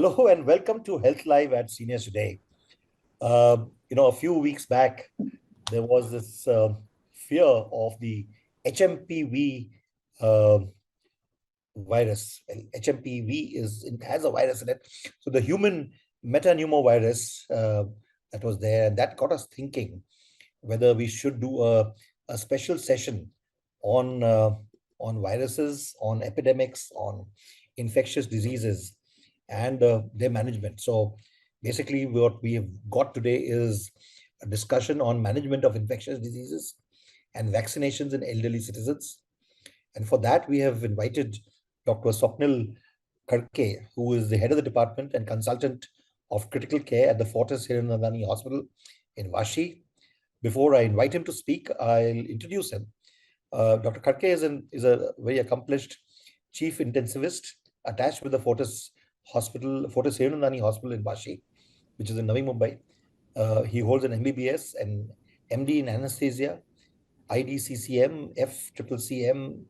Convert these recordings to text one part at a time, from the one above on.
Hello and welcome to Health Live at Seniors Today. A few weeks back, there was this fear of the hMPV uh, virus. And hMPV has a virus in it. So the human metapneumovirus that was there, and that got us thinking whether we should do a special session on on viruses, on epidemics, on infectious diseases, and their management. So basically, what we have got today is a discussion on management of infectious diseases and vaccinations in elderly citizens. And for that, we have invited Dr. Swapnil Khadake, who is the head of the department and consultant of critical care at the Fortis Hiranandani Hospital in Vashi. Before I invite him to speak, I'll introduce him. Dr. Khadake is a very accomplished chief intensivist attached with the Fortis Hiranandani Hospital in Vashi, which is in Navi Mumbai. He holds an MBBS and MD in anesthesia, IDCCM, FCCCM,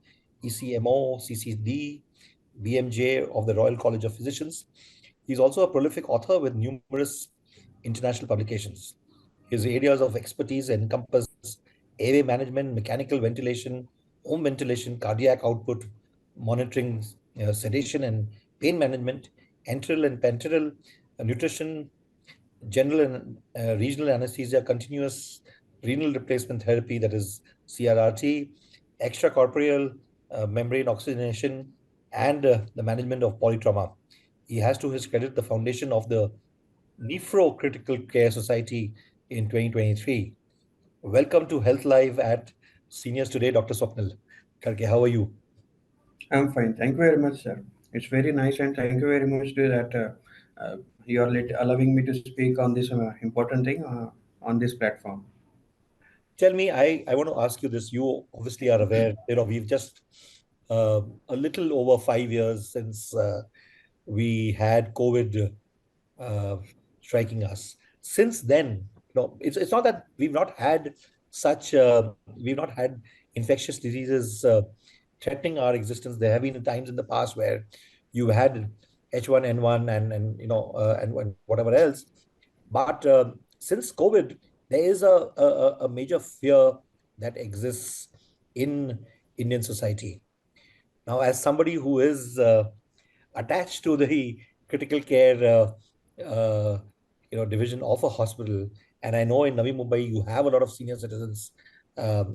ECMO, CCD, BMJ of the Royal College of Physicians. He's also a prolific author with numerous international publications. His areas of expertise encompass airway management, mechanical ventilation, home ventilation, cardiac output, monitoring, sedation and pain management, enteral and parenteral nutrition, general and regional anesthesia, continuous renal replacement therapy, that is CRRT, extracorporeal membrane oxygenation, and the management of polytrauma. He has to his credit the foundation of the Nephrocritical Care Society in 2023. Welcome to Health Live at Seniors Today, Dr. Swapnil Khadake. How are you? I'm fine. Thank you very much, sir. It's very nice, and thank you very much to that you are allowing me to speak on this important thing on this platform. Tell me, I want to ask you this. You obviously are aware, we've just a little over 5 years since we had COVID striking us. Since then, it's not that we've not had infectious diseases threatening our existence. There have been times in the past where you had H1N1 and whatever else, but since COVID, there is a major fear that exists in Indian society. Now, as somebody who is attached to the critical care division of a hospital, and I know in Navi Mumbai you have a lot of senior citizens in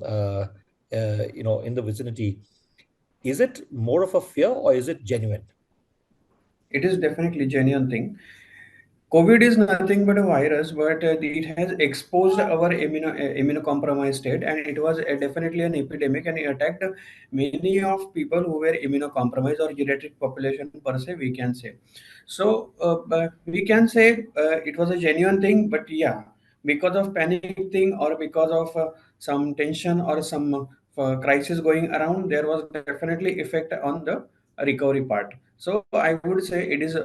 the vicinity. Is it more of a fear or is it genuine? It is definitely genuine thing. COVID is nothing but a virus, but it has exposed our immunocompromised state, and it was definitely an epidemic, and it attacked many of people who were immunocompromised or geriatric population per se, we can say. So but we can say it was a genuine thing, but yeah, because of panic thing or because of some tension or some crisis going around, there was definitely effect on the recovery part. So I would say it is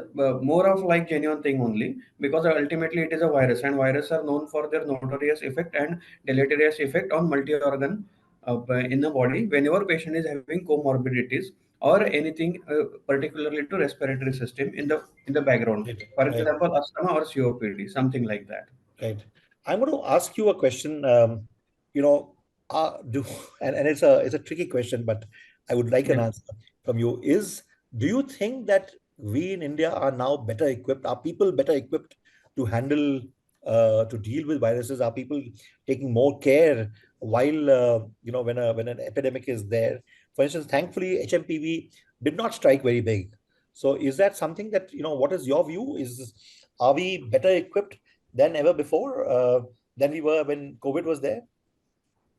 more of like genuine thing only, because ultimately it is a virus, and viruses are known for their notorious effect and deleterious effect on multi-organ in the body whenever patient is having comorbidities or anything particularly to respiratory system in the background. Right. For Right. example, asthma or COPD, something like that. Right. I'm going to ask you a question. You know, do and it's a tricky question, but I would like an Yeah. answer from you. Do you think that we in India are now better equipped? Are people better equipped to handle to deal with viruses? Are people taking more care while when an epidemic is there? For instance, thankfully, hMPV did not strike very big. So, is that something that What is your view? Are we better equipped than ever before, than we were when COVID was there?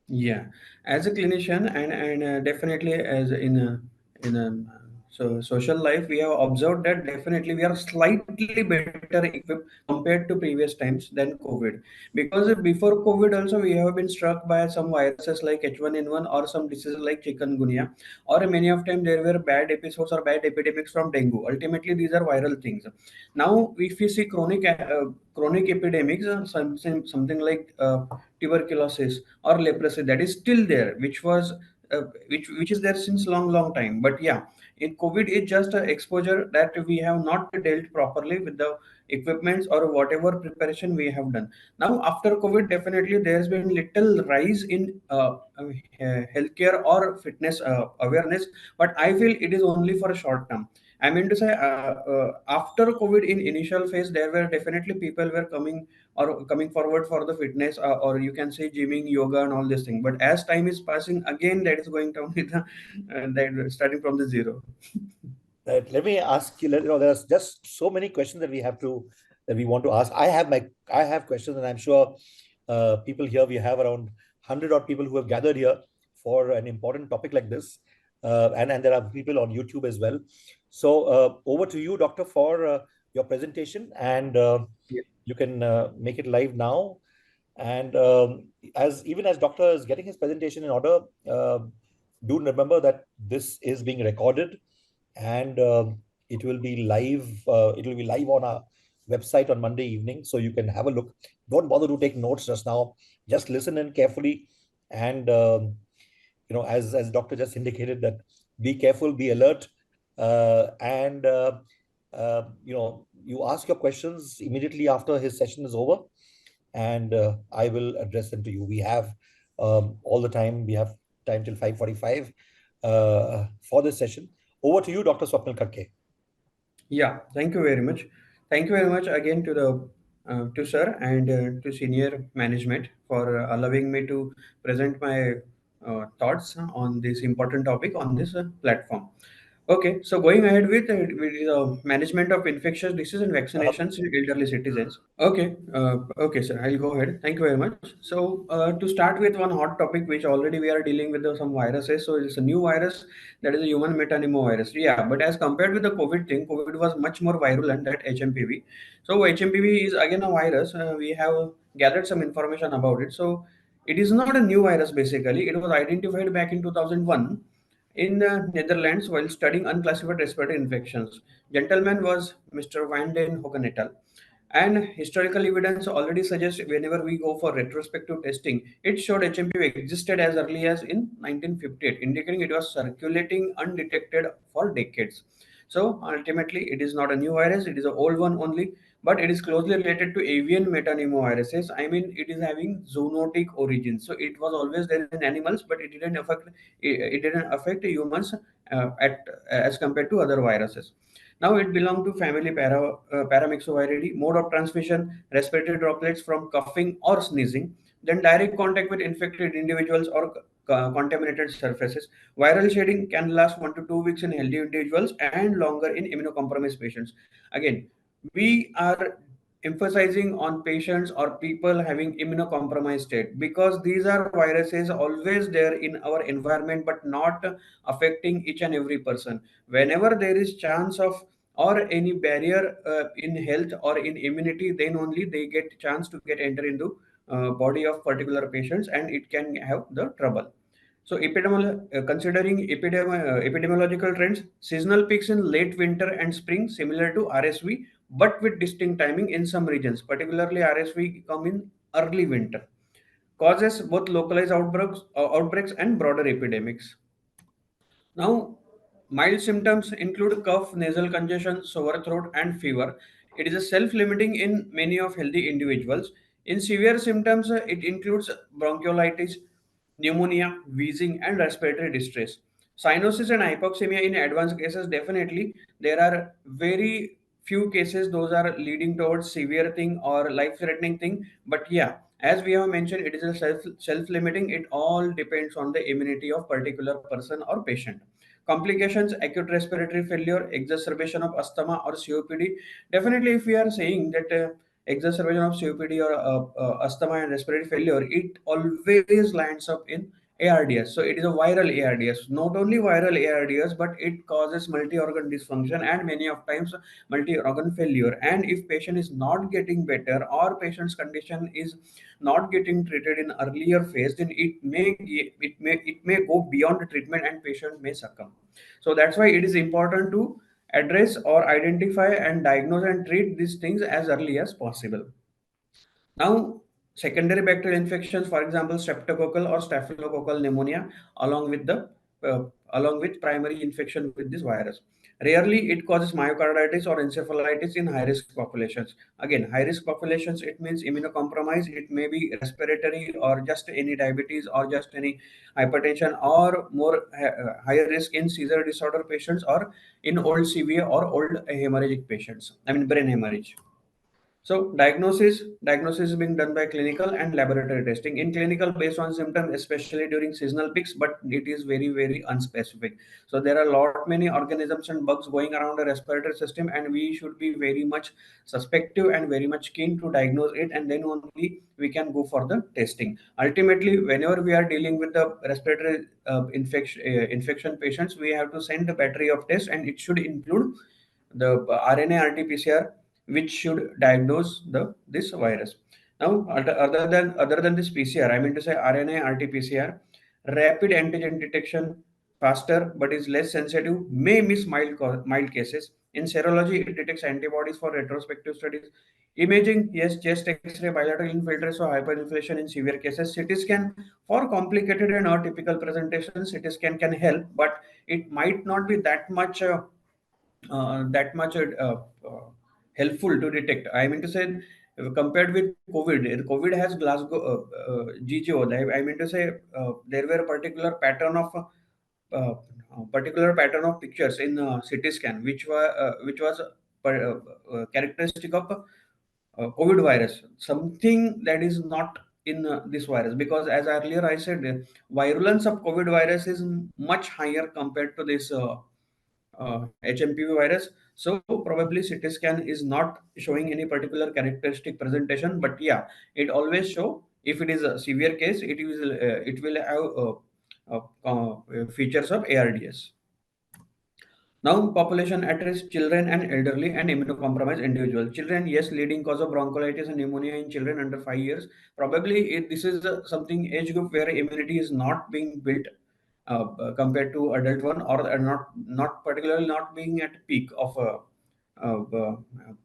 Yeah, as a clinician and definitely as in a social life, we have observed that definitely we are slightly better equipped compared to previous times than COVID. Because before COVID also we have been struck by some viruses like H1N1 or some diseases like chikungunya, or many of time there were bad episodes or bad epidemics from dengue. Ultimately, these are viral things. Now, if we see chronic epidemics, something like tuberculosis or leprosy, that is still there, which is there since long time. But yeah, In COVID is just an exposure that we have not dealt properly with the equipments or whatever preparation we have done. Now after COVID, definitely there's been little rise in healthcare or fitness awareness, but I feel it is only for a short term. I mean to say, after COVID, in initial phase, there were definitely people were coming forward for the fitness, or you can say gymming, yoga, and all this thing. But as time is passing, again that is going down with the that starting from the zero. Let me ask you. There's just so many questions that we want to ask. I have questions, and I'm sure people here, we have around 100 odd people who have gathered here for an important topic like this, and there are people on YouTube as well. So over to you, Doctor, for your presentation, and you can make it live now. And as Doctor is getting his presentation in order, do remember that this is being recorded, and it will be live. It will be live on our website on Monday evening, so you can have a look. Don't bother to take notes just now. Just listen in carefully, and as Doctor just indicated, that be careful, be alert, and you ask your questions immediately after his session is over, and I will address them to you. We have all the time. We have time till 5:45 for this session. Over to you, Dr. Swapnil Khadake. Yeah, thank you very much. Thank you very much again to the to sir and to senior management for allowing me to present my thoughts on this important topic on this platform. Okay, so going ahead with management of infectious disease and vaccinations in elderly citizens. Okay, sir. I'll go ahead. Thank you very much. So, to start with one hot topic, which already we are dealing with some viruses. So, it's a new virus that is a human metapneumovirus. Yeah, but as compared with the COVID thing, COVID was much more virulent than hMPV. So, hMPV is again a virus. We have gathered some information about it. So, it is not a new virus basically. It was identified back in 2001 in Netherlands while studying unclassified respiratory infections. Gentleman was Mr. Van den Hogenetal. And historical evidence already suggests whenever we go for retrospective testing, it showed HMPV existed as early as in 1958, indicating it was circulating undetected for decades. So ultimately, it is not a new virus; it is an old one only, but it is closely related to avian metapneumoviruses. I mean, it is having zoonotic origin, so it was always there in animals, but it didn't affect humans at as compared to other viruses. Now it belongs to family Paramyxoviridae, mode of transmission, respiratory droplets from coughing or sneezing, then direct contact with infected individuals or contaminated surfaces. Viral shedding can last 1 to 2 weeks in healthy individuals and longer in immunocompromised patients. Again, we are emphasizing on patients or people having immunocompromised state because these are viruses always there in our environment but not affecting each and every person. Whenever there is chance of or any barrier in health or in immunity, then only they get chance to get enter into body of particular patients and it can have the trouble. So considering epidemiological trends, seasonal peaks in late winter and spring similar to RSV, but with distinct timing in some regions, particularly RSV come in early winter, causes both localized outbreaks and broader epidemics. Now, mild symptoms include cough, nasal congestion, sore throat, and fever. It is a self-limiting in many of healthy individuals. In severe symptoms, it includes bronchiolitis, pneumonia, wheezing, and respiratory distress. Cyanosis and hypoxemia in advanced cases, definitely there are very few cases those are leading towards severe thing or life-threatening thing. But yeah, as we have mentioned, it is a self-limiting. It all depends on the immunity of particular person or patient. Complications, acute respiratory failure, exacerbation of asthma or COPD. Definitely, if we are saying that exacerbation of COPD or asthma and respiratory failure, it always lands up in ARDS. So it is a viral ARDS. Not only viral ARDS, but it causes multi-organ dysfunction and many of times multi-organ failure. And if patient is not getting better or patient's condition is not getting treated in earlier phase, then it may go beyond the treatment and patient may succumb. So that's why it is important to address or identify and diagnose and treat these things as early as possible. Now, secondary bacterial infections, for example, streptococcal or staphylococcal pneumonia, along with the along with primary infection with this virus. Rarely it causes myocarditis or encephalitis in high risk populations. Again, high risk populations, it means immunocompromised. It may be respiratory or just any diabetes or just any hypertension, or more higher risk in seizure disorder patients, or in old severe or old hemorrhagic patients. I mean brain hemorrhage. So diagnosis is being done by clinical and laboratory testing. In clinical, based on symptoms, especially during seasonal peaks, but it is very unspecific. So there are a lot many organisms and bugs going around the respiratory system, and we should be very much suspective and very much keen to diagnose it, and then only we can go for the testing. Ultimately, whenever we are dealing with the respiratory infection patients, we have to send a battery of tests, and it should include the RNA RT-PCR, which should diagnose this virus. Now, other than this PCR, I mean to say RNA RT-PCR, rapid antigen detection, faster but is less sensitive, may miss mild cases. In serology, it detects antibodies for retrospective studies. Imaging, yes, chest X-ray, bilateral infiltrates, or hyperinflation in severe cases. CT scan for complicated and atypical presentations. CT scan can help, but it might not be that much helpful to detect. I mean to say, compared with COVID has Glasgow GGO. I mean to say, there were a particular pattern of pictures in CT scan, which was characteristic of COVID virus, something that is not in this virus, because as earlier I said, virulence of COVID virus is much higher compared to this hMPV virus. So probably CT scan is not showing any particular characteristic presentation, but yeah, it always show if it is a severe case, it will have features of ARDS. Now, population at risk: children and elderly and immunocompromised individuals. Children, yes, leading cause of bronchiolitis and pneumonia in children under 5 years. Probably this is something age group where immunity is not being built compared to adult one, or not particularly not being at of, uh,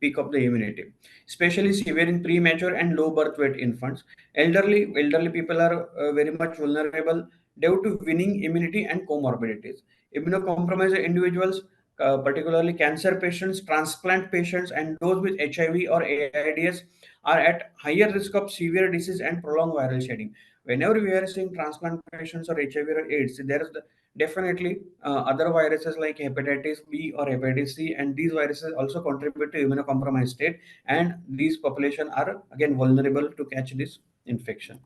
peak of the immunity, especially severe in premature and low birth weight infants. Elderly people are very much vulnerable due to winning immunity and comorbidities. Immunocompromised individuals, particularly cancer patients, transplant patients, and those with HIV or AIDS, are at higher risk of severe disease and prolonged viral shedding. Whenever we are seeing transplant patients or HIV or AIDS, there is definitely other viruses like hepatitis B or hepatitis C, and these viruses also contribute to immunocompromised state, and these population are again vulnerable to catch this infection.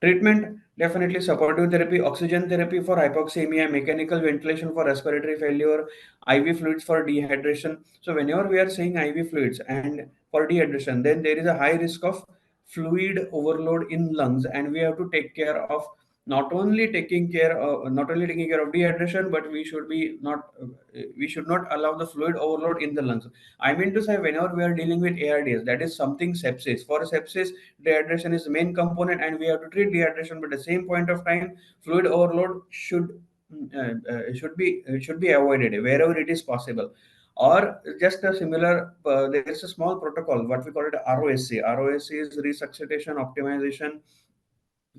Treatment, definitely supportive therapy, oxygen therapy for hypoxemia, mechanical ventilation for respiratory failure, IV fluids for dehydration. So whenever we are saying IV fluids and for dehydration, then there is a high risk of fluid overload in lungs, and we have to take care of not only taking care of dehydration, but we should not allow the fluid overload in the lungs. I mean to say, whenever we are dealing with ARDS, that is something sepsis. For sepsis, dehydration is the main component, and we have to treat dehydration, but at the same point of time, fluid overload should be avoided wherever it is possible. Or just a similar, there is a small protocol, what we call it ROSC. ROSC is resuscitation, optimization,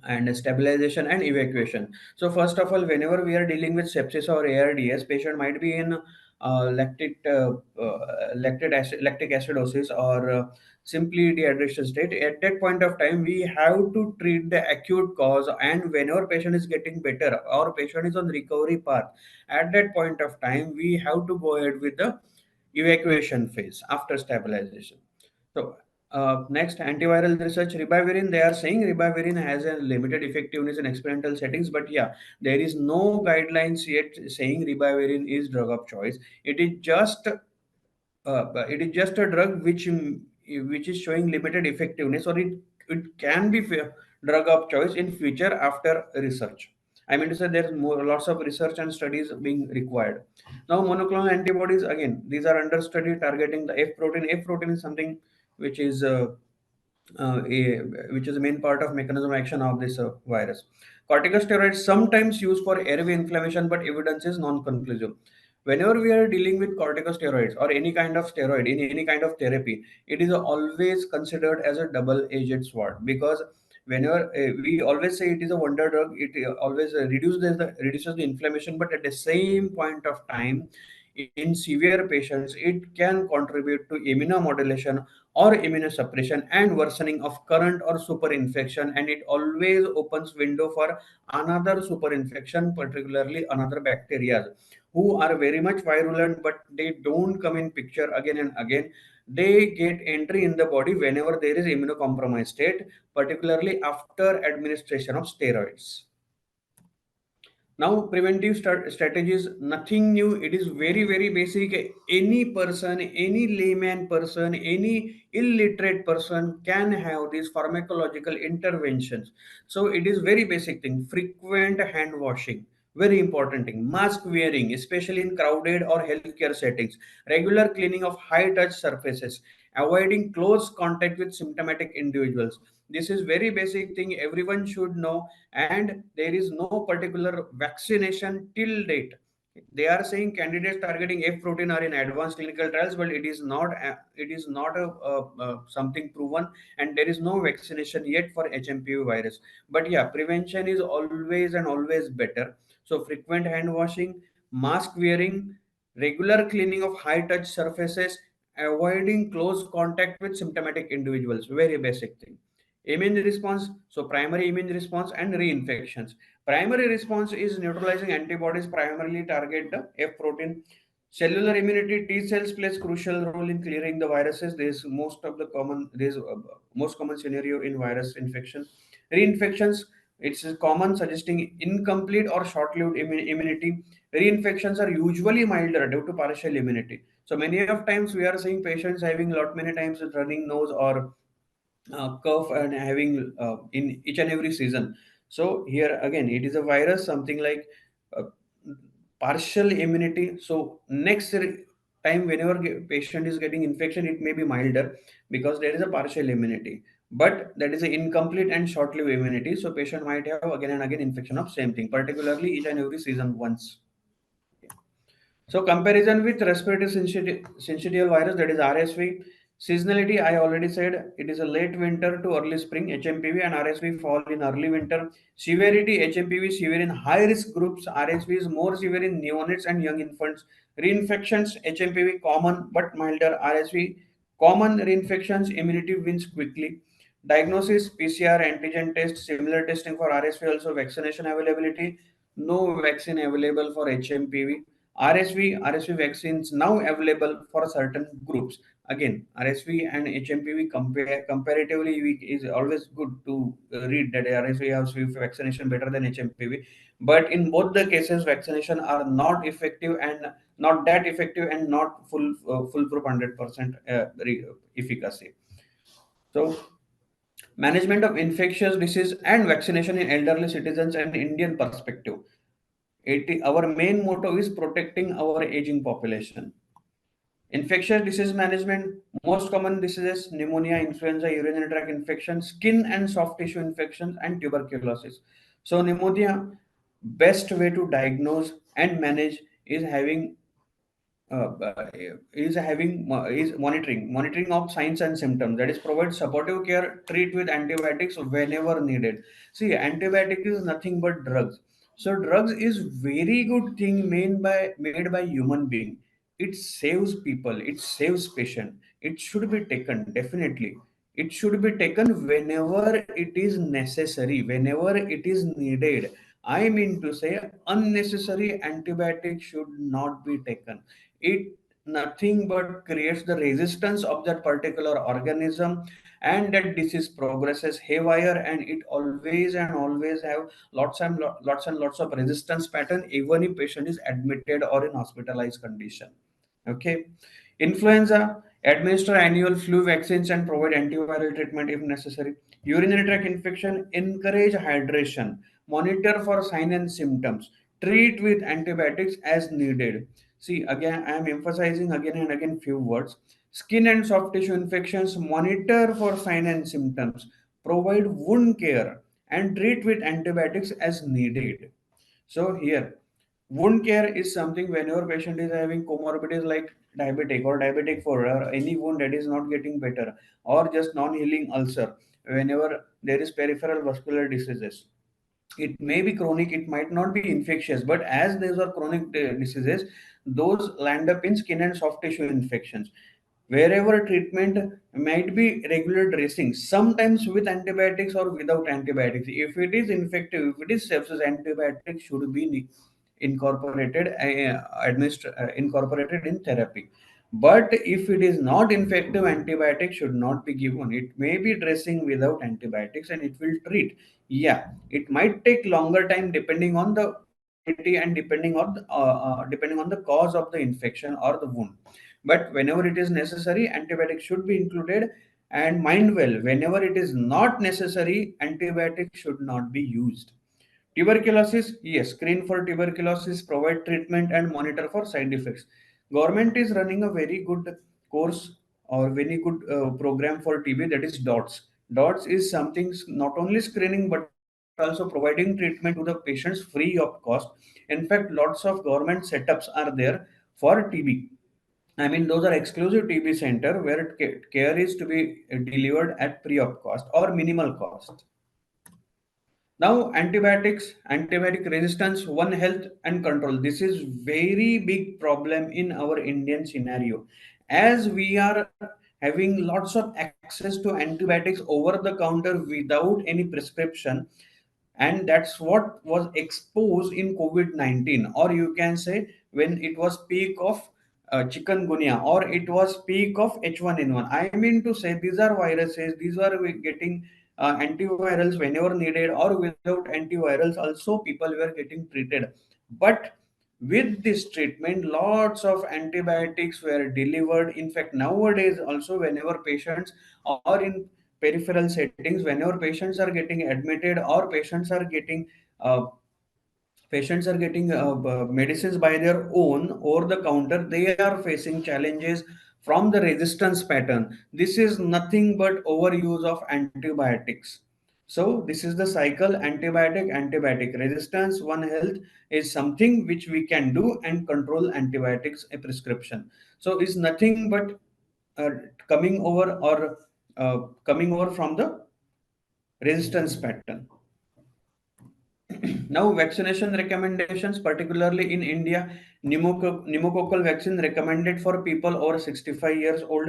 and stabilization and evacuation. So first of all, whenever we are dealing with sepsis or ARDS, patient might be in lactic acidosis, or simply dehydration state. At that point of time, we have to treat the acute cause, and whenever patient is getting better or patient is on recovery path, at that point of time, we have to go ahead with the evacuation phase after stabilization. So next, antiviral research, ribavirin. They are saying ribavirin has a limited effectiveness in experimental settings, but yeah, there is no guidelines yet saying ribavirin is drug of choice. It is just a drug which is showing limited effectiveness, or it can be drug of choice in future after research. I mean to say, there's more lots of research and studies being required. Now, monoclonal antibodies, again, these are under study targeting the F protein. F protein is something which is which is the main part of mechanism of action of this virus. Corticosteroids sometimes used for airway inflammation, but evidence is non-conclusive. Whenever we are dealing with corticosteroids or any kind of steroid in any kind of therapy, it is always considered as a double-edged sword, because Whenever we always say it is a wonder drug, it always reduces the inflammation, but at the same point of time, in severe patients, it can contribute to immunomodulation or immunosuppression and worsening of current or super infection, and it always opens window for another super infection, particularly another bacteria who are very much virulent, but they don't come in picture again and again. They get entry in the body whenever there is immunocompromised state, particularly after administration of steroids. Now, preventive strategies, nothing new. It is very, very basic. Any person, any layman person, any illiterate person can have these pharmacological interventions. So it is very basic thing. Frequent hand washing, very important thing. Mask wearing, especially in crowded or healthcare settings. Regular cleaning of high touch surfaces. Avoiding close contact with symptomatic individuals. This is very basic thing everyone should know, and there is no particular vaccination till date. They are saying candidates targeting F protein are in advanced clinical trials, but it is not something proven, and there is no vaccination yet for hMPV virus. But yeah, prevention is always and always better. So frequent hand washing, mask wearing, regular cleaning of high touch surfaces, avoiding close contact with symptomatic individuals, very basic thing. Immune response, so primary immune response and reinfections. Primary response is neutralizing antibodies primarily target the F protein. Cellular immunity, T cells plays crucial role in clearing the viruses. There is most common scenario in virus infection. Reinfections, it's common, suggesting incomplete or short-lived immunity. Reinfections are usually milder due to partial immunity. So many of times we are seeing patients having lot many times with running nose or cough and having in each and every season. So here again, it is a virus, something like uh, partial immunity. So next time, whenever patient is getting infection, it may be milder because there is a partial immunity. But that is an incomplete and short-lived immunity. So patient might have again and again infection of same thing, particularly each and every season once. So comparison with respiratory syncytial virus, that is RSV. Seasonality, I already said, it is a late winter to early spring. hMPV and RSV fall in early winter. Severity, hMPV severe in high risk groups. RSV is more severe in neonates and young infants. Reinfections, hMPV common but milder. RSV common reinfections. Immunity wins quickly. Diagnosis, PCR, antigen test, similar testing for RSV. Also vaccination availability. No vaccine available for hMPV. RSV vaccines now available for certain groups. Again, RSV and hMPV comparatively weak is always good to read that RSV has vaccination better than hMPV. But in both the cases, vaccination are not effective and not that effective and not foolproof 100% efficacy. So management of infectious disease and vaccination in elderly citizens and Indian perspective. Our main motto is protecting our aging population. Infectious disease management, most common diseases, pneumonia, influenza, urinary tract infection, skin and soft tissue infections, and tuberculosis. So pneumonia, best way to diagnose and manage is uh, is monitoring of signs and symptoms, that is provide supportive care, treat with antibiotics whenever needed. See, antibiotic is nothing but drugs. So drugs is very good thing made by human being. It saves people, it saves patient. It should be taken, definitely. It should be taken whenever it is necessary, whenever it is needed. I mean to say, unnecessary antibiotic should not be taken. It nothing but creates the resistance of that particular organism, and that disease progresses haywire, and it always and always have lots of resistance pattern even if patient is admitted or in hospitalized condition. Okay. Influenza, administer annual flu vaccines and provide antiviral treatment if necessary. Urinary tract infection, encourage hydration. Monitor for signs and symptoms. Treat with antibiotics as needed. See, again, I am emphasizing again and again few words. Skin and soft tissue infections, monitor for signs and symptoms. Provide wound care and treat with antibiotics as needed. So here, wound care is something whenever patient is having comorbidities like diabetic or diabetic foot or any wound that is not getting better or just non-healing ulcer. whenever there is peripheral vascular diseases. It may be chronic, it might not be infectious, but as these are chronic diseases, those land up in skin and soft tissue infections. Wherever treatment might be regular dressing, sometimes with antibiotics or without antibiotics. If it is infective, if it is sepsis, antibiotics should be incorporated, incorporated in therapy. But if it is not infective, antibiotics should not be given. It may be dressing without antibiotics and it will treat. Yeah, it might take longer time depending on the quality and depending on the cause of the infection or the wound. But whenever it is necessary, antibiotics should be included. And mind well, whenever it is not necessary, antibiotics should not be used. Tuberculosis, yes, screen for tuberculosis, provide treatment and monitor for side effects. Government is running a very good course or very good program for TB, that is DOTS. DOTS is something not only screening but also providing treatment to the patients free of cost. In fact, lots of government setups are there for TB. I mean, those are exclusive TB center where care is to be delivered at free of cost or minimal cost. Now, antibiotics, antibiotic resistance, One Health and control. This is very big problem in our Indian scenario, as we are having lots of access to antibiotics over the counter without any prescription, and that's what was exposed in COVID-19, or you can say when it was peak of chikungunya, or it was peak of H1N1. I mean to say, these are viruses, these are we getting antivirals whenever needed, or without antivirals also people were getting treated. But with this treatment, lots of antibiotics were delivered. In fact, nowadays also, whenever patients are in peripheral settings, whenever patients are getting admitted or uh, patients are getting medicines by their own over the counter, they are facing challenges from the resistance pattern. This is nothing but overuse of antibiotics. So this is the cycle: antibiotic, antibiotic resistance. One Health is something which we can do and control antibiotics a prescription. So it's nothing but uh, coming over or coming over from the resistance pattern. Now, vaccination recommendations, particularly in India, pneumococcal vaccine recommended for people over 65 years old.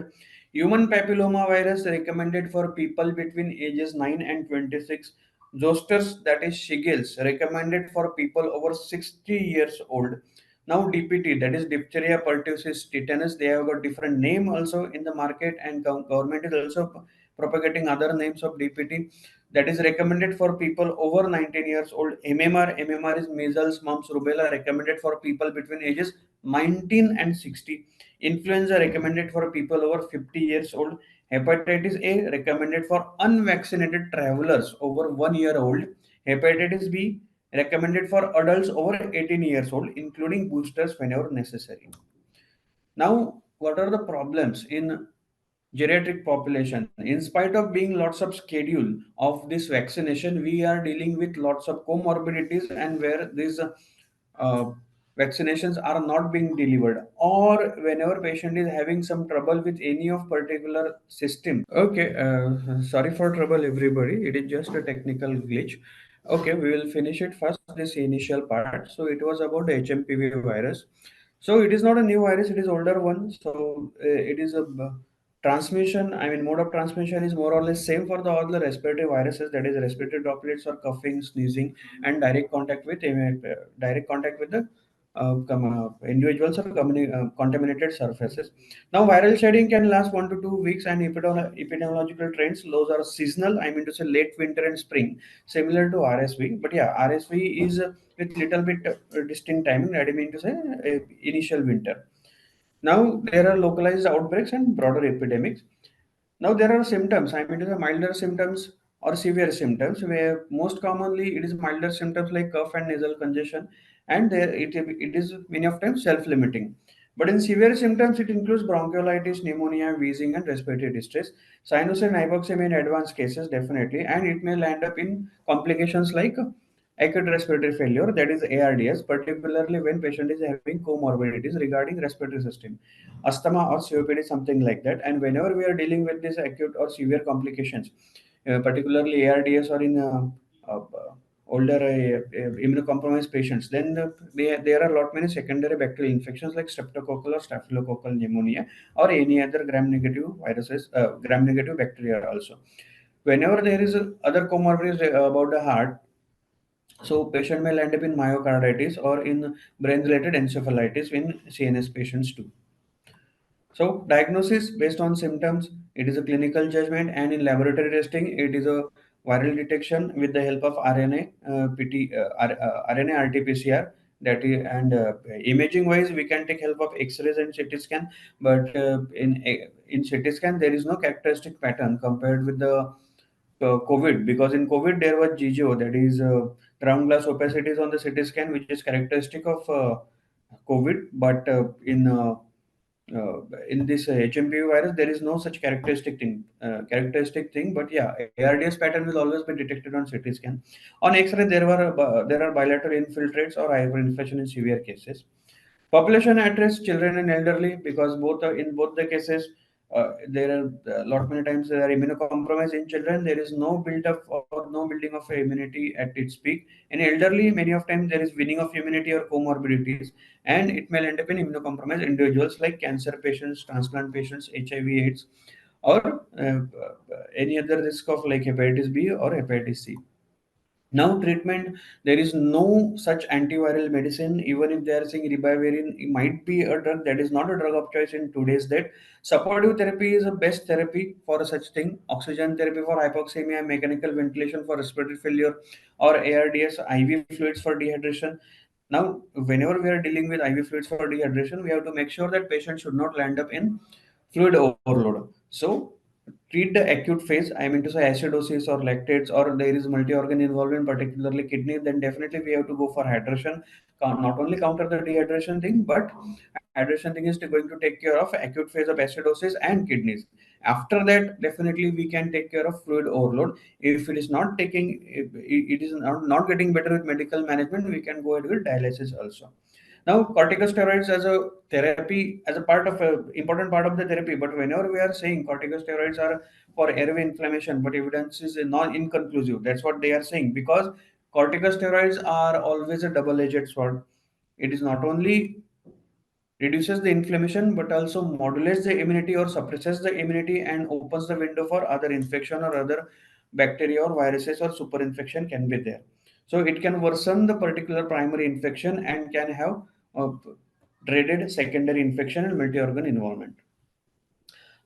Human papilloma virus recommended for people between ages 9 and 26. Zosters, that is shingles, recommended for people over 60 years old. Now, DPT, that is diphtheria, pertussis, tetanus, they have got different name also in the market, and government is also propagating other names of DPT, that is recommended for people over 19 years old. MMR is measles, mumps, rubella, recommended for people between ages 19 and 60. Influenza recommended for people over 50 years old. Hepatitis A recommended for unvaccinated travelers over 1 year old. Hepatitis B recommended for adults over 18 years old, including boosters whenever necessary. Now, what are the problems in geriatric population? In spite of being lots of schedule of this vaccination, we are dealing with lots of comorbidities, and where these uh, vaccinations are not being delivered, or whenever patient is having some trouble with any of particular system. Okay, sorry for trouble everybody, it is just a technical glitch. Okay, we will finish it first, this initial part. So it was about the hMPV virus. So it is not a new virus, it is older one. So it is a transmission, I mean mode of transmission is more or less same for the all the respiratory viruses, that is respiratory droplets or coughing, sneezing, and direct contact with the individuals or contaminated surfaces. Now, viral shedding can last 1 to 2 weeks, and epidemiological trends, those are seasonal. I mean to say late winter and spring, similar to RSV. But yeah, RSV is with little bit distinct timing. I mean to say initial winter. Now, there are localized outbreaks and broader epidemics. Now, there are symptoms. I mean to say milder symptoms or severe symptoms, where most commonly it is milder symptoms like cough and nasal congestion, and it is many of times self-limiting. But in severe symptoms, it includes bronchiolitis, pneumonia, wheezing, and respiratory distress. Sinus and hypoxemia in advanced cases, definitely, and it may land up in complications like acute respiratory failure, that is ARDS, particularly when patient is having comorbidities regarding respiratory system, asthma or COPD, something like that. And whenever we are dealing with this acute or severe complications, particularly ARDS or in older immunocompromised patients, then there are a lot many secondary bacterial infections like streptococcal or staphylococcal pneumonia or any other gram-negative viruses, gram-negative bacteria also. Whenever there is other comorbidities about the heart, so patient may end up in myocarditis or in brain-related encephalitis in CNS patients too. So diagnosis based on symptoms, it is a clinical judgment, and in laboratory testing, it is a viral detection with the help of RNA RT-PCR. That is, and imaging wise, we can take help of X-rays and CT scan, but in CT scan there is no characteristic pattern compared with the COVID, because in COVID there was GGO, that is ground glass opacities on the CT scan, which is characteristic of COVID, but in this hMPV virus, there is no such characteristic thing. But yeah, ARDS pattern will always be detected on CT scan. On X-ray, there are bilateral infiltrates or hyperinflation in severe cases. Population at risk, children and elderly, because in both the cases, there are a lot many times there are immunocompromised in children. There is no build up or no building of immunity at its peak. In elderly, many of times there is winning of immunity or comorbidities, and it may end up in immunocompromised individuals like cancer patients, transplant patients, HIV/AIDS, or any other risk of like hepatitis B or hepatitis C. Now, treatment, there is no such antiviral medicine. Even if they are saying ribavirin, it might be a drug that is not a drug of choice in today's date. Supportive therapy is the best therapy for such thing. Oxygen therapy for hypoxemia, mechanical ventilation for respiratory failure, or ARDS, IV fluids for dehydration. Now, whenever we are dealing with IV fluids for dehydration, we have to make sure that patient should not land up in fluid overload. So, treat the acute phase, I mean to say acidosis or lactates, or there is multi-organ involvement, particularly kidney, then definitely we have to go for hydration. Not only counter the dehydration thing, but hydration thing is going to take care of acute phase of acidosis and kidneys. After that, definitely we can take care of fluid overload. If it is not taking, if it is not getting better with medical management, we can go ahead with dialysis also. Now, corticosteroids as a therapy, as a part of a important part of the therapy, but whenever we are saying corticosteroids are for airway inflammation, but evidence is non inconclusive. That's what they are saying, because corticosteroids are always a double-edged sword. It is not only reduces the inflammation but also modulates the immunity or suppresses the immunity and opens the window for other infection or other bacteria or viruses or super infection can be there. So it can worsen the particular primary infection and can have a dreaded secondary infection and multi-organ involvement.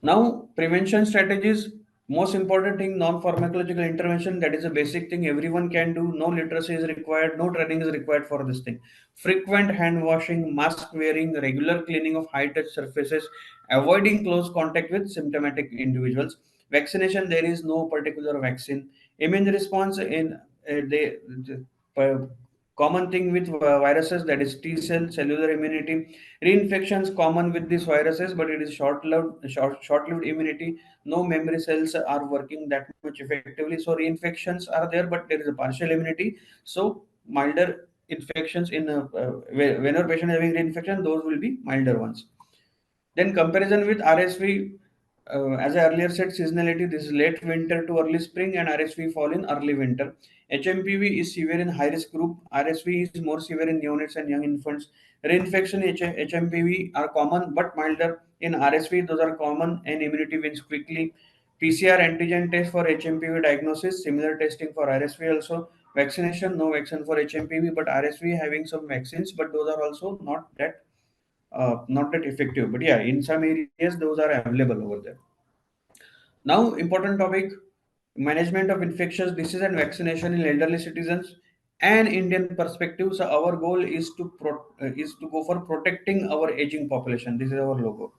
Now, prevention strategies, most important thing, non-pharmacological intervention, that is a basic thing everyone can do. No literacy is required, no training is required for this thing. Frequent hand washing, mask wearing, regular cleaning of high-touch surfaces, avoiding close contact with symptomatic individuals. Vaccination, there is no particular vaccine. Immune response in the common thing with viruses, that is T cell cellular immunity. Reinfections common with these viruses, but it is short-lived immunity. No memory cells are working that much effectively. So reinfections are there, but there is a partial immunity. So milder infections whenever patient is having reinfection, those will be milder ones. Then comparison with RSV, as I earlier said, seasonality, this is late winter to early spring, and RSV fall in early winter. hMPV is severe in high risk group. RSV is more severe in neonates and young infants. Reinfection hMPV are common but milder. In RSV, those are common and immunity wins quickly. PCR antigen test for hMPV diagnosis, similar testing for RSV also. Vaccination, no vaccine for hMPV, but RSV having some vaccines, but those are also not that effective. But yeah, in some areas those are available over there. Now, important topic: management of infectious disease and vaccination in elderly citizens and Indian perspective. So our goal is to go for protecting our aging population. This is our logo.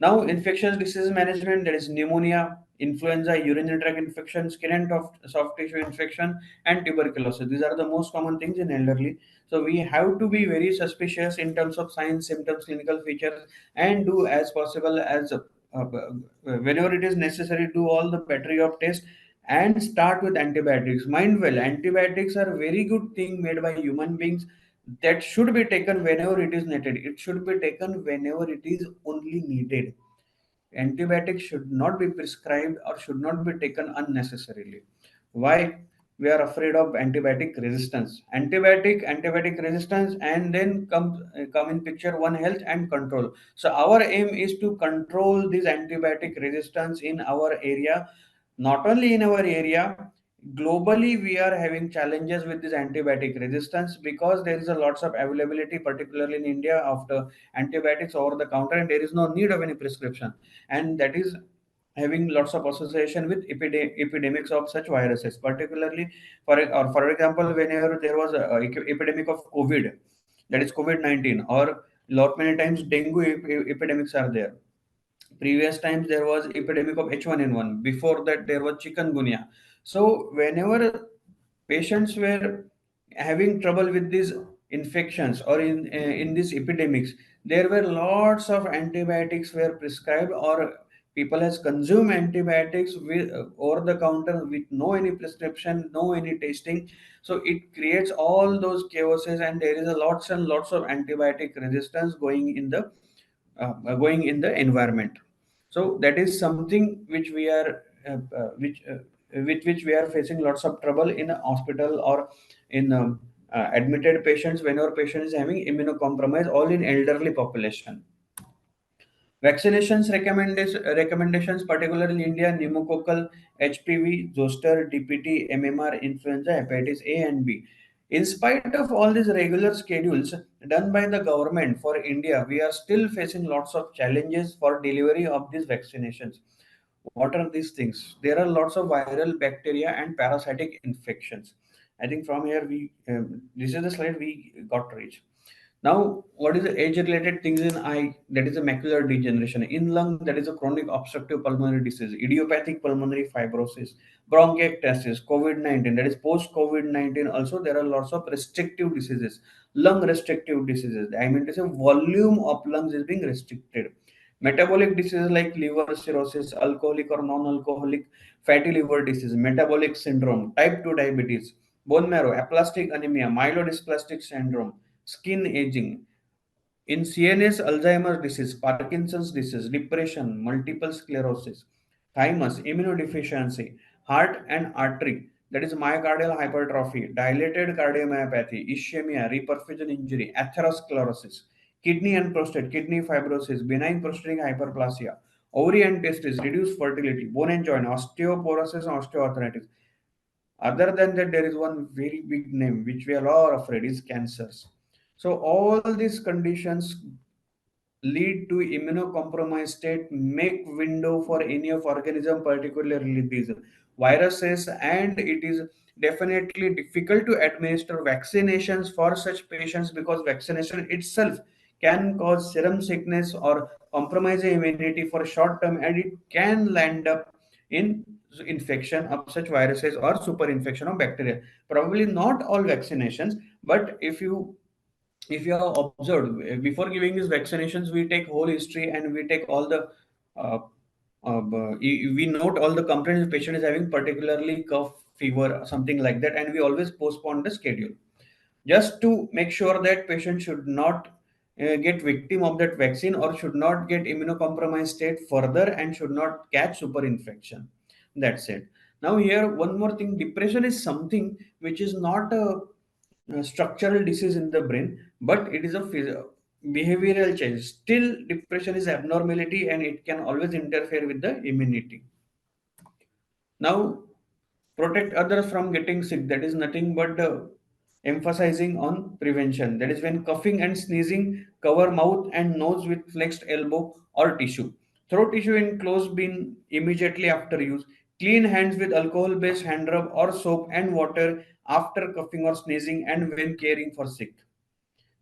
Now, infectious disease management, there is pneumonia, influenza, urinary tract infection, skin and soft tissue infection, and tuberculosis. These are the most common things in elderly. So we have to be very suspicious in terms of signs, symptoms, clinical features, and do as possible as whenever it is necessary, do all the battery of tests and start with antibiotics. Mind well, antibiotics are a very good thing made by human beings that should be taken whenever it is needed. It should be taken whenever it is only needed. antibiotics should not be prescribed or should not be taken unnecessarily. Why? We are afraid of antibiotic resistance. Antibiotic resistance, and then come in picture one health and control. So our aim is to control this antibiotic resistance in our area, not only in our area. Globally, we are having challenges with this antibiotic resistance because there is a lots of availability, particularly in India, of the antibiotics over the counter, and there is no need of any prescription, and that is having lots of association with epidemics of such viruses, particularly for example, whenever there was a epidemic of COVID, that is COVID-19, or lot many times dengue epidemics are there. Previous times there was epidemic of H1N1. Before that there was chikungunya. So whenever patients were having trouble with these infections or in these epidemics, there were lots of antibiotics were prescribed, or people has consumed antibiotics with over the counter with no any prescription, no any testing. So it creates all those chaoses, and there is a lots and lots of antibiotic resistance going in the environment. So that is something which we are with which we are facing lots of trouble in a hospital or in admitted patients whenever patient is having immunocompromise, all in elderly population. Recommendations, particularly in India, pneumococcal, HPV, zoster, DPT, MMR, influenza, hepatitis A and B. In spite of all these regular schedules done by the government for India, we are still facing lots of challenges for delivery of these vaccinations. What are these things? There are lots of viral, bacteria, and parasitic infections. I think from here this is the slide we got reached. Now, what is the age-related things in eye? That is a macular degeneration. In lung, that is a chronic obstructive pulmonary disease, idiopathic pulmonary fibrosis, bronchiectasis, COVID-19, that is post-COVID-19. Also, there are lots of restrictive diseases, lung restrictive diseases. I mean to say, volume of lungs is being restricted. Metabolic diseases like liver cirrhosis, alcoholic or non-alcoholic fatty liver disease, metabolic syndrome, type 2 diabetes, bone marrow, aplastic anemia, myelodysplastic syndrome, skin aging. In CNS, Alzheimer's disease, Parkinson's disease, depression, multiple sclerosis, thymus, immunodeficiency, heart and artery, that is myocardial hypertrophy, dilated cardiomyopathy, ischemia, reperfusion injury, atherosclerosis, kidney and prostate, kidney fibrosis, benign prostatic hyperplasia, ovary and testes, reduced fertility, bone and joint, osteoporosis and osteoarthritis. Other than that, there is one very big name which we are all afraid is cancers. So all these conditions lead to immunocompromised state, make window for any of organism, particularly these viruses, and it is definitely difficult to administer vaccinations for such patients because vaccination itself can cause serum sickness or compromise the immunity for short term, and it can land up in infection of such viruses or super infection of bacteria. Probably not all vaccinations, but if you have observed, before giving these vaccinations we take whole history and we take all the uh, we note all the complaints the patient is having, particularly cough, fever, something like that, and we always postpone the schedule just to make sure that patient should not get victim of that vaccine or should not get immunocompromised state further and should not catch super infection. That's it. Now here one more thing, depression is something which is not a structural disease in the brain, but it is a behavioral change. Still, depression is abnormality and it can always interfere with the immunity. Now, protect others from getting sick. That is nothing but emphasizing on prevention. That is when coughing and sneezing, cover mouth and nose with flexed elbow or tissue. Throw tissue in closed bin immediately after use. Clean hands with alcohol-based hand rub or soap and water after coughing or sneezing and when caring for sick.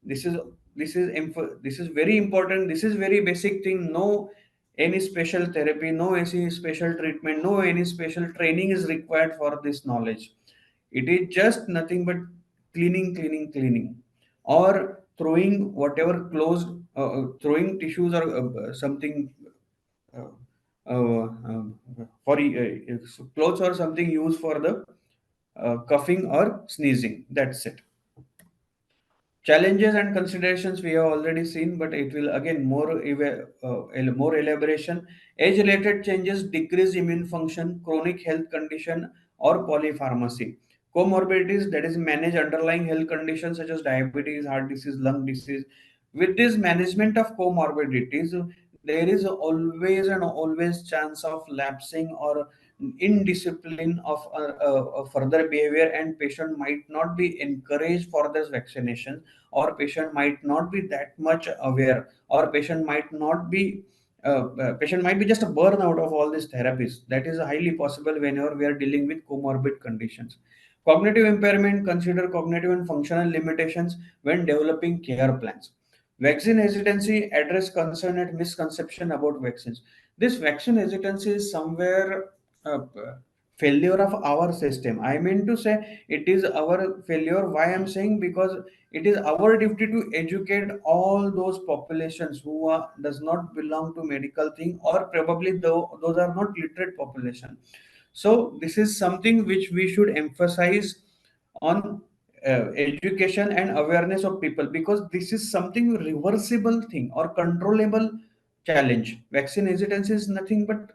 This is this is very important. This is very basic thing. No any special therapy, no any special treatment, no any special training is required for this knowledge. It is just nothing but cleaning, or throwing whatever closed, throwing tissues or something uh, for clothes or something used for the coughing or sneezing. That's it. Challenges and considerations we have already seen, but it will again more elaboration. Age-related changes, decreased immune function, chronic health condition, or polypharmacy. Comorbidities, that is manage underlying health conditions such as diabetes, heart disease, lung disease. With this management of comorbidities, there is always chance of lapsing or indiscipline of further behavior, and patient might not be encouraged for this vaccination, or patient might not be that much aware, or patient might be just a burnout of all these therapies. That is highly possible whenever we are dealing with comorbid conditions. Cognitive impairment, consider cognitive and functional limitations when developing care plans. Vaccine hesitancy, address concern and misconception about vaccines. This vaccine hesitancy is somewhere uh, failure of our system. I mean to say it is our failure. Why I'm saying? Because it is our duty to educate all those populations who does not belong to medical thing, or probably those are not literate population. So this is something which we should emphasize on education and awareness of people, because this is something reversible thing or controllable challenge. Vaccine hesitancy is nothing but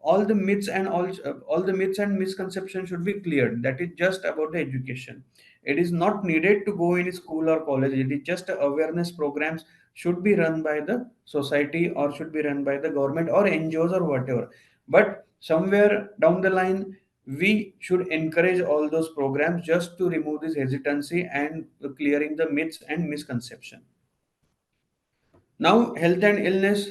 all the myths and all the myths and misconceptions should be cleared. That is just about the education. It is not needed to go in school or college. It is just awareness programs should be run by the society, or should be run by the government or NGOs or whatever. But somewhere down the line, we should encourage all those programs just to remove this hesitancy and clearing the myths and misconception. Now, health and illness.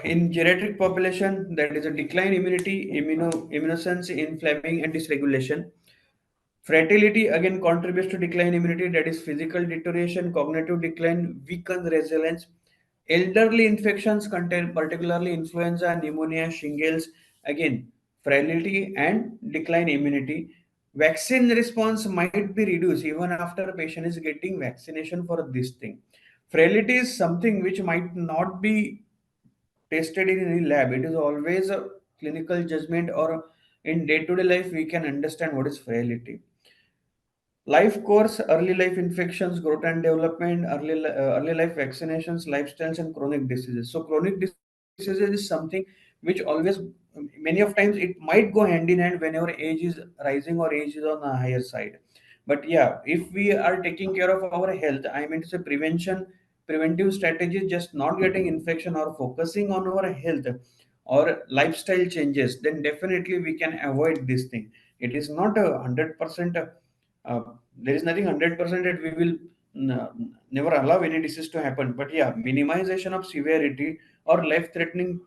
In geriatric population, that is a decline immunity, immunosenescence, inflamming and dysregulation. Fertility again contributes to decline immunity, that is physical deterioration, cognitive decline, weakened resilience. Elderly infections contain particularly influenza, pneumonia, shingles, again frailty and decline immunity. Vaccine response might be reduced even after a patient is getting vaccination for this thing. Frailty is something which might not be tested in any lab. It is always a clinical judgment, or in day-to-day life we can understand what is frailty. Life course, early life infections, growth and development, early life vaccinations, lifestyles, and chronic diseases. So, chronic diseases is something which always, many of times, it might go hand in hand whenever age is rising or age is on the higher side. But yeah, if we are taking care of our health, I mean to say preventive strategies, just not getting infection or focusing on our health or lifestyle changes, then definitely we can avoid this thing. It is not a 100%. Uh, there is nothing 100% that we will never allow any disease to happen. But yeah, minimization of severity or life-threatening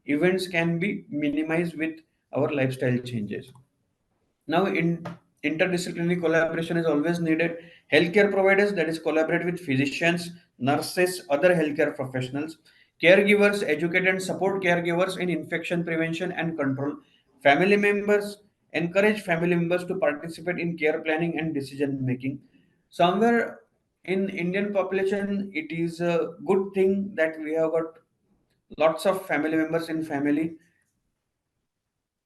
events can be minimized with our lifestyle changes. Now, in interdisciplinary collaboration is always needed. Healthcare providers, that is collaborate with physicians, nurses, other healthcare professionals. Caregivers educate and support caregivers in infection prevention and control. Family members encourage family members to participate in care planning and decision making. Somewhere in Indian population, it is a good thing that we have got lots of family members in family.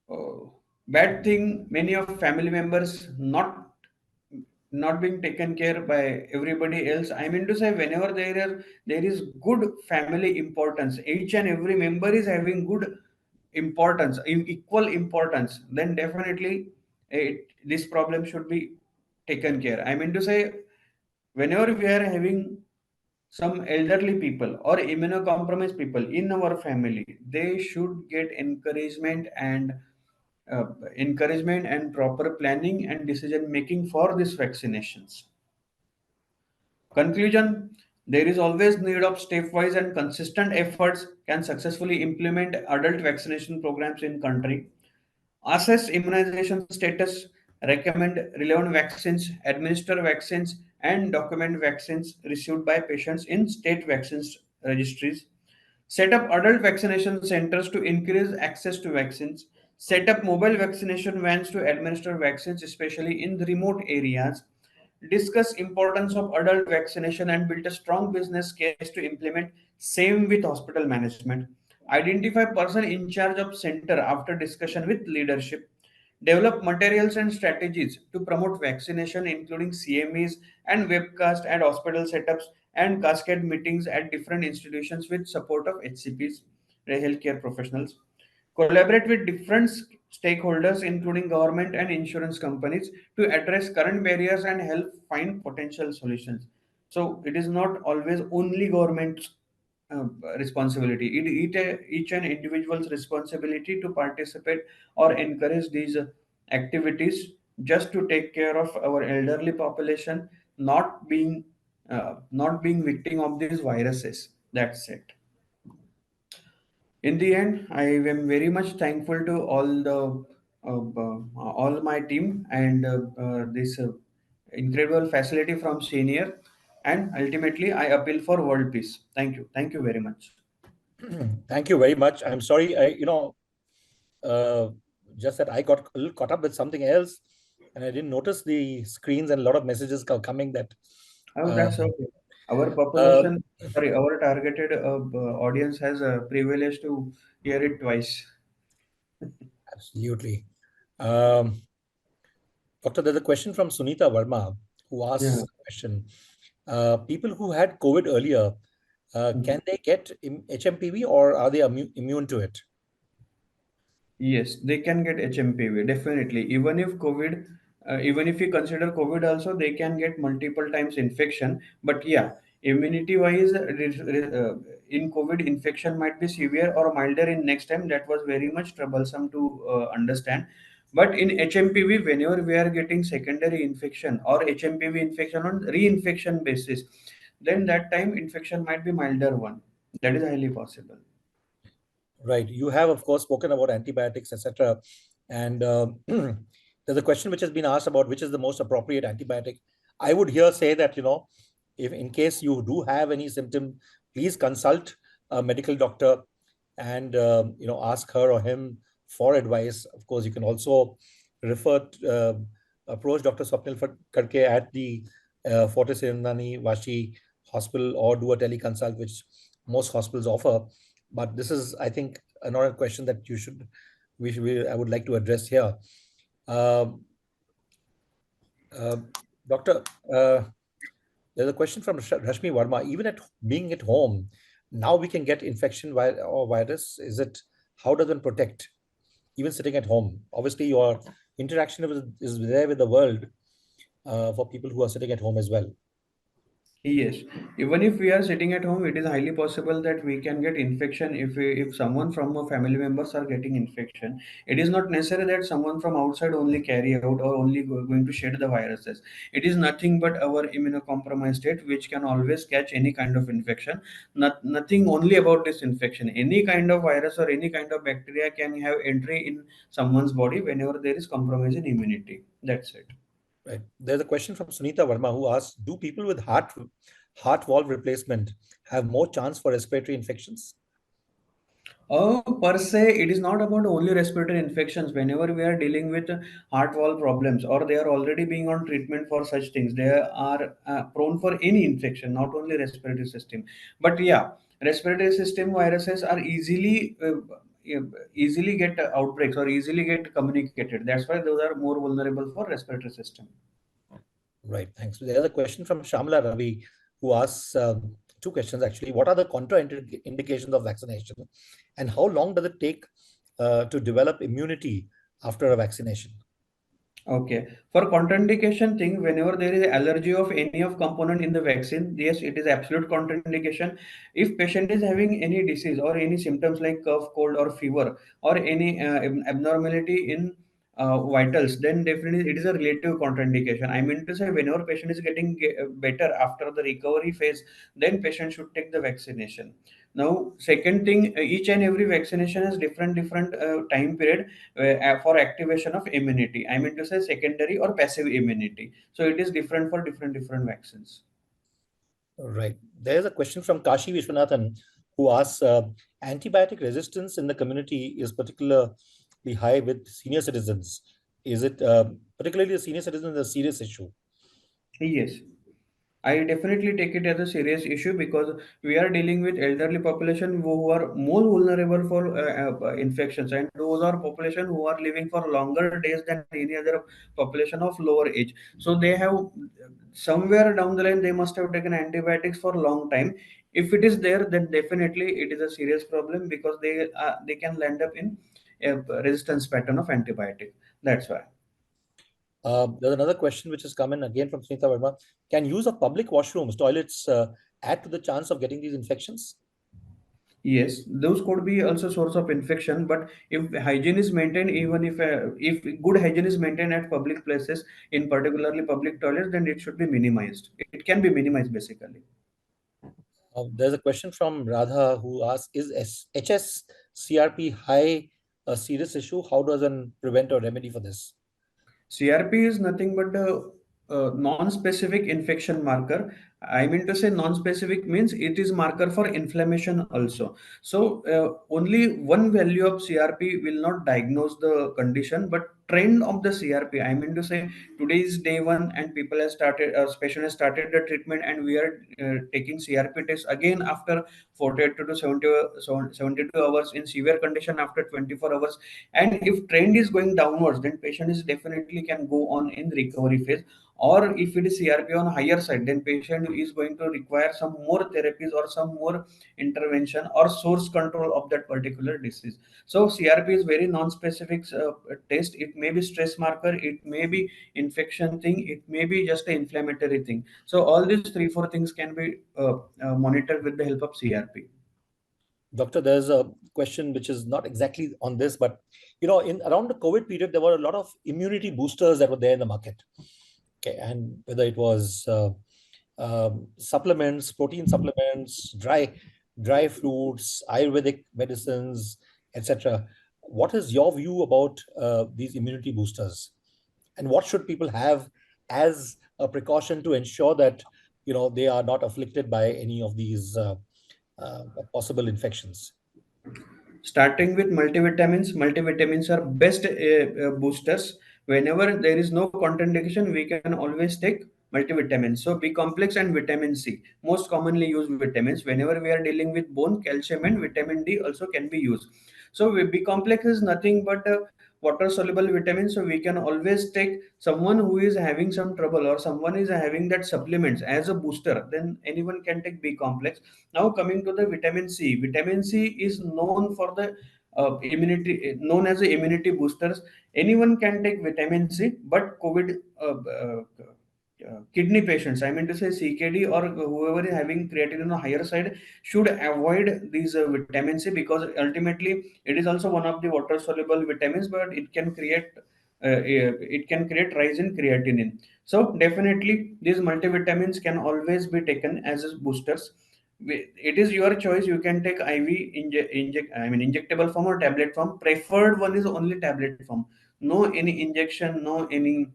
Oh, bad thing, many of family members not being taken care by everybody else. I mean to say, whenever there is good family importance, each and every member is having good importance, equal importance, then definitely this problem should be taken care. I mean to say, whenever we are having some elderly people or immunocompromised people in our family, they should get uh, encouragement and proper planning and decision making for these vaccinations. Conclusion: there is always need of stepwise and consistent efforts can successfully implement adult vaccination programs in country. Assess immunization status, recommend relevant vaccines, administer vaccines, and document vaccines received by patients in state vaccines registries. Set up adult vaccination centers to increase access to vaccines. Set up mobile vaccination vans to administer vaccines, especially in the remote areas. Discuss importance of adult vaccination and build a strong business case to implement same with hospital management. Identify person in charge of center after discussion with leadership. Develop materials and strategies to promote vaccination, including CMEs and webcast and hospital setups and cascade meetings at different institutions with support of HCPs, healthcare professionals. Collaborate with different stakeholders, including government and insurance companies, to address current barriers and help find potential solutions. So it is not always only government's responsibility. Each and individual's responsibility to participate or encourage these activities just to take care of our elderly population, not being victim of these viruses. That's it. In the end, I am very much thankful to all my team and this incredible facility from senior, and ultimately I appeal for world peace. Thank you very much. Thank you very much. I'm sorry, uh, just that I got a little caught up with something else, and I didn't notice the screens and a lot of messages coming that. Oh, Uh, that's okay. Our uh, population, sorry, our targeted audience has a privilege to hear it twice. Absolutely. Um, Doctor, there's a question from Sunita Verma who Yeah. asks a question. People who had COVID earlier, can they get hMPV or are they immune to it? Yes, they can get hMPV, definitely. Even if you consider COVID also, they can get multiple times infection. But yeah, immunity-wise, in COVID, infection might be severe or milder in next time. That was very much troublesome to understand. But in hMPV, whenever we are getting secondary infection or hMPV infection on reinfection basis, then that time infection might be milder one. That is highly possible. Right. You have, of course, spoken about antibiotics, etc. And there's a question which has been asked about which is the most appropriate antibiotic. I would here say that, if in case you do have any symptom, please consult a medical doctor and, ask her or him for advice. Of course, you can also approach Dr. Swapnil Khadake at the Fortis Hiranandani Vashi Hospital or do a teleconsult, which most hospitals offer. But this is, I think, another question that I would like to address here. Um uh, Doctor, there's a question from Rashmi Verma. Even at being at home, now we can get infection or virus. How does one protect? Even sitting at home, obviously your interaction is there with the world for people who are sitting at home as well. Yes, even if we are sitting at home, it is highly possible that we can get infection if someone from our family members are getting infection. It is not necessary that someone from outside only carry out or only going to shed the viruses. It is nothing but our immunocompromised state which can always catch any kind of infection. Nothing only about this infection. Any kind of virus or any kind of bacteria can have entry in someone's body whenever there is compromise in immunity. That's it. Right. There's a question from Sunita Verma who asks, do people with heart valve replacement have more chance for respiratory infections? Per se, it is not about only respiratory infections. Whenever we are dealing with heart valve problems or they are already being on treatment for such things, they are prone for any infection, not only respiratory system. But yeah, respiratory system viruses are easily get outbreaks or easily get communicated. That's why those are more vulnerable for respiratory system. Right. Thanks. There's a question from Shamla Ravi who asks two questions actually. What are the contraindications of vaccination, and how long does it take to develop immunity after a vaccination? Okay. For contraindication thing, whenever there is allergy of any of component in the vaccine, yes, it is absolute contraindication. If patient is having any disease or any symptoms like cough, cold, or fever, or any abnormality in vitals, then definitely it is a relative contraindication. I mean to say, whenever patient is getting better after the recovery phase, then patient should take the vaccination. Now, second thing, each and every vaccination has different time period for activation of immunity. I mean to say secondary or passive immunity. So it is different for different vaccines. Right. There's a question from Kashi Vishwanathan who asks, antibiotic resistance in the community is particularly high with senior citizens. Is it particularly the senior citizens a serious issue? Yes. I definitely take it as a serious issue because we are dealing with elderly population who are more vulnerable for infections, and those are population who are living for longer days than any other population of lower age. So they have somewhere down the line they must have taken antibiotics for a long time. If it is there, then definitely it is a serious problem because they can land up in a resistance pattern of antibiotic. That's why. There's another question which has come in again from Sunita Verma. Can use of public washrooms, toilets, add to the chance of getting these infections? Yes, those could be also source of infection. But if hygiene is maintained, even if good hygiene is maintained at public places, in particularly public toilets, then it should be minimized. It can be minimized basically. There's a question from Radha who asks, is HSCRP high a serious issue? How does one prevent or remedy for this? CRP is nothing but a non-specific infection marker. I mean to say non-specific means it is marker for inflammation also. So only one value of CRP will not diagnose the condition, but trend of the CRP. I mean to say today is day one and people have started, patient has started the treatment, and we are taking CRP test again after 48 to 72 hours, in severe condition after 24 hours. And if trend is going downwards, then patient is definitely can go on in recovery phase. Or if it is CRP on higher side, then patient is going to require some more therapies or some more intervention or source control of that particular disease. So CRP is very non-specific test. It may be stress marker, it may be infection thing, it may be just an inflammatory thing. So all these three four things can be monitored with the help of CRP. Doctor, there's a question which is not exactly on this, but in around the COVID period, there were a lot of immunity boosters that were there in the market. Okay, and whether it was supplements, protein supplements, dry fruits, Ayurvedic medicines, etc. What is your view about these immunity boosters, and what should people have as a precaution to ensure that they are not afflicted by any of these possible infections? Starting with multivitamins. Multivitamins are best boosters. Whenever there is no contraindication, we can always take multivitamins. So B complex and vitamin C, most commonly used vitamins. Whenever we are dealing with bone, calcium and vitamin D also can be used. So B complex is nothing but water soluble vitamins. So we can always take someone who is having some trouble or someone is having that supplements as a booster, then anyone can take B complex. Now coming to the vitamin C. Vitamin C is known for the known as the immunity boosters. Anyone can take vitamin C, but COVID kidney patients, I mean to say CKD or whoever is having creatinine on the higher side, should avoid these vitamin C, because ultimately it is also one of the water soluble vitamins, but it can create rise in creatinine. So definitely these multivitamins can always be taken as boosters. It is your choice. You can take IV injectable form or tablet form. Preferred one is only tablet form. No any injection, no any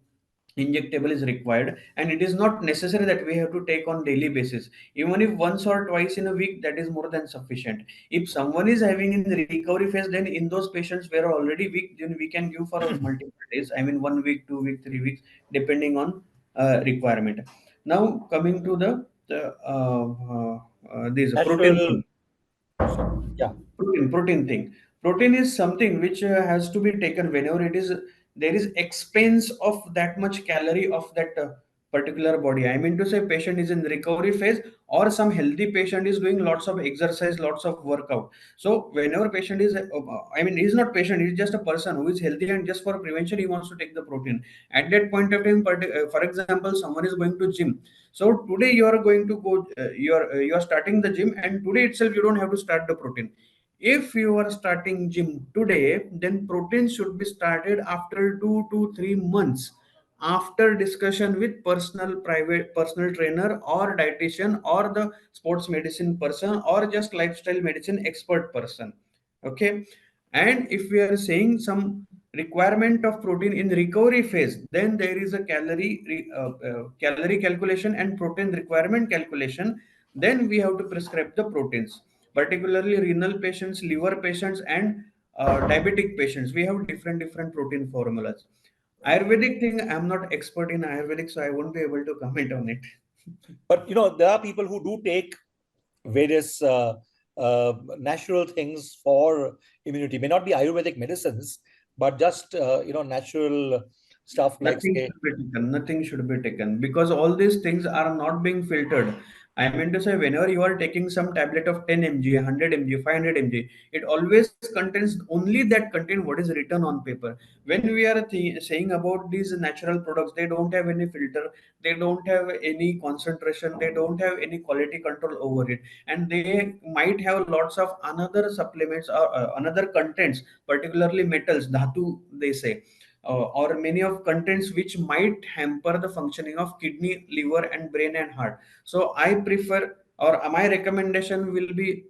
injectable is required, and it is not necessary that we have to take on daily basis. Even if once or twice in a week, that is more than sufficient. If someone is having in the recovery phase, then in those patients who are already weak, then we can give for multiple days. I mean 1 week, 2 week, 3 weeks, depending on requirement. Now coming to this protein Natural. thing. So, yeah. Protein thing. Protein is something which has to be taken whenever it is there is expense of that much calorie of that particular body. I mean to say patient is in recovery phase, or some healthy patient is doing lots of exercise, lots of workout. So whenever patient is I mean he's not patient, he's just a person who is healthy, and just for prevention he wants to take the protein at that point of time. For example, someone is going to gym. So today you are going to go you are starting the gym, and today itself you don't have to start the protein. If you are starting gym today, then protein should be started after 2 to 3 months, after discussion with private personal trainer or dietitian or the sports medicine person or just lifestyle medicine expert person. Okay. And if we are saying some requirement of protein in recovery phase, then there is a calorie calculation and protein requirement calculation. Then we have to prescribe the proteins, particularly renal patients, liver patients, and diabetic patients. We have different protein formulas. Ayurvedic thing, I'm not expert in Ayurvedic, so I won't be able to comment on it. But there are people who do take various natural things for immunity. May not be Ayurvedic medicines, but just natural stuff like, Nothing say, should be taken. Nothing should be taken because all these things are not being filtered. I mean to say, whenever you are taking some tablet of 10 mg, 100 mg, 500 mg, it always contains only that contain what is written on paper. When we are saying about these natural products, they don't have any filter, they don't have any concentration, they don't have any quality control over it, and they might have lots of another supplements or another contents, particularly metals, dhatu, they say, or many of contents which might hamper the functioning of kidney, liver, and brain and heart. So I prefer, or my recommendation will be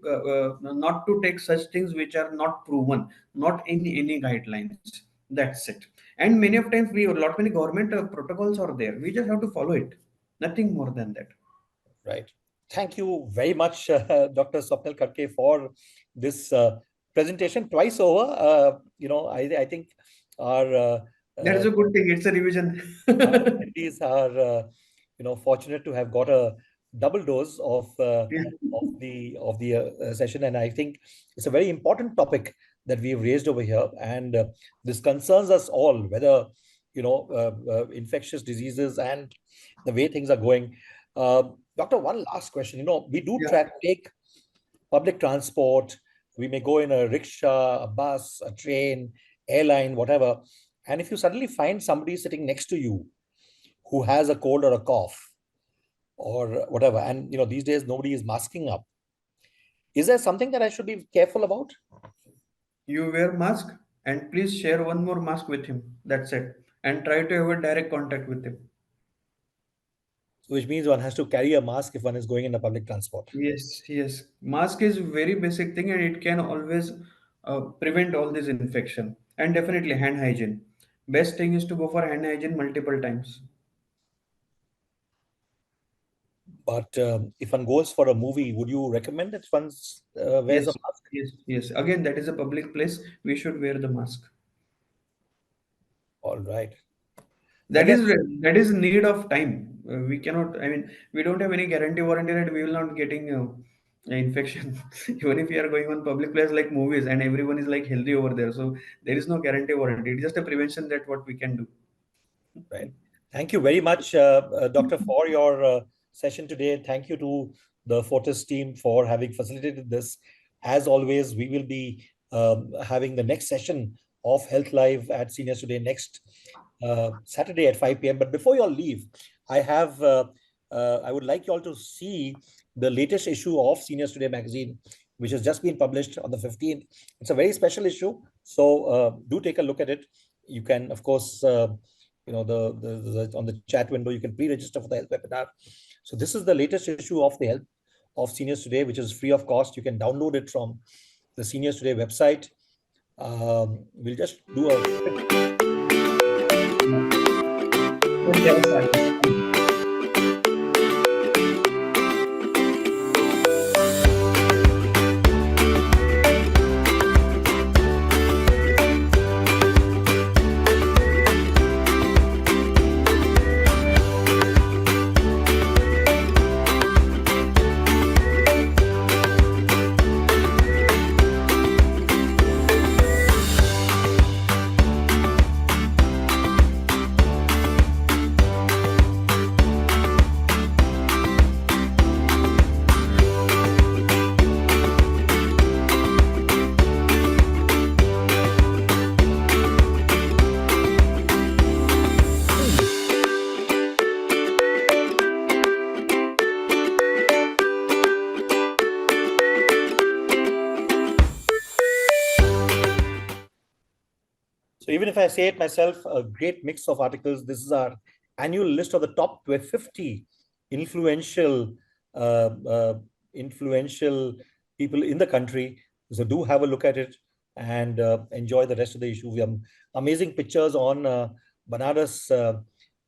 not to take such things which are not proven, not in any guidelines. That's it. And many of times we a lot many government protocols are there. We just have to follow it. Nothing more than that. right. Thank you very much, Dr. Swapnil Khadake, for this presentation twice over. I think our That is a good thing. It's a revision. attendees are, fortunate to have got a double dose Yeah. of the session, and I think it's a very important topic that we've raised over here, and this concerns us all, whether infectious diseases and the way things are going. Doctor, one last question. We do Yeah. take public transport. We may go in a rickshaw, a bus, a train, airline, whatever. And if you suddenly find somebody sitting next to you who has a cold or a cough or whatever, and these days nobody is masking up, is there something that I should be careful about? You wear mask and please share one more mask with him. That's it. And try to avoid direct contact with him. Which means one has to carry a mask if one is going in a public transport. Yes, yes. Mask is very basic thing and it can always prevent all this infection. And definitely hand hygiene. Best thing is to go for hand hygiene multiple times. But if one goes for a movie, would you recommend that one wears a Yes, mask? yes, yes. Again, that is a public place. We should wear the mask. All right. That Again, is need of time. We cannot. I mean, we don't have any guarantee warranty that we will not getting infection. Even if we are going on public place like movies and everyone is like healthy over there, so there is no guarantee warranty. It's just a prevention that what we can do. right. Thank you very much, Doctor, for your session today. Thank you to the Fortis team for having facilitated this. As always, we will be having the next session of Health Live at Seniors Today next Saturday at 5 p.m. But before you all leave, I would like you all to see the latest issue of Seniors Today magazine, which has just been published on the 15th. It's a very special issue, so do take a look at it. You can, of course, on the chat window, you can pre-register for the health webinar. So this is the latest issue of the Health of Seniors Today, which is free of cost. You can download it from the Seniors Today website. We'll just do a So even if I say it myself, a great mix of articles. This is our annual list of the top 50 influential uh, uh, influential people in the country. So do have a look at it and enjoy the rest of the issue. We have amazing pictures on Banaras on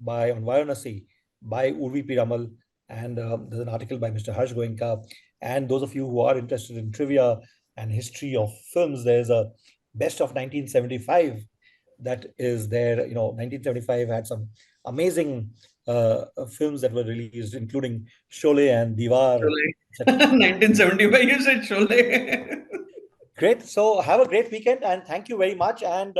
Varanasi by Urvi Piramal, and there's an article by Mr. Harsh Goenka. And those of you who are interested in trivia and history of films, there's a best of 1975 that is there. 1975 had some amazing films that were released, including Sholay and Diwar, etc. Sholay. 1975, you said Sholay. Great. So have a great weekend and thank you very much. And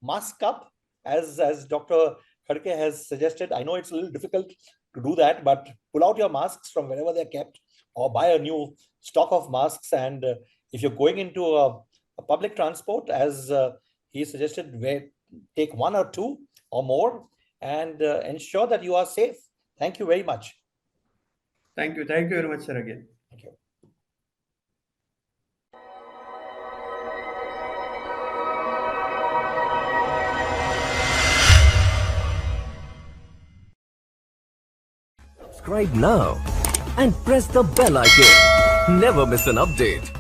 mask up, as Dr. Khadake has suggested. I know it's a little difficult to do that, but pull out your masks from wherever they're kept or buy a new stock of masks. And if you're going into a public transport, as he suggested, take one or two or more and ensure that you are safe. Thank you very much. Thank you. Thank you very much, sir, again. Thank you. Subscribe now and press the bell icon. Never miss an update.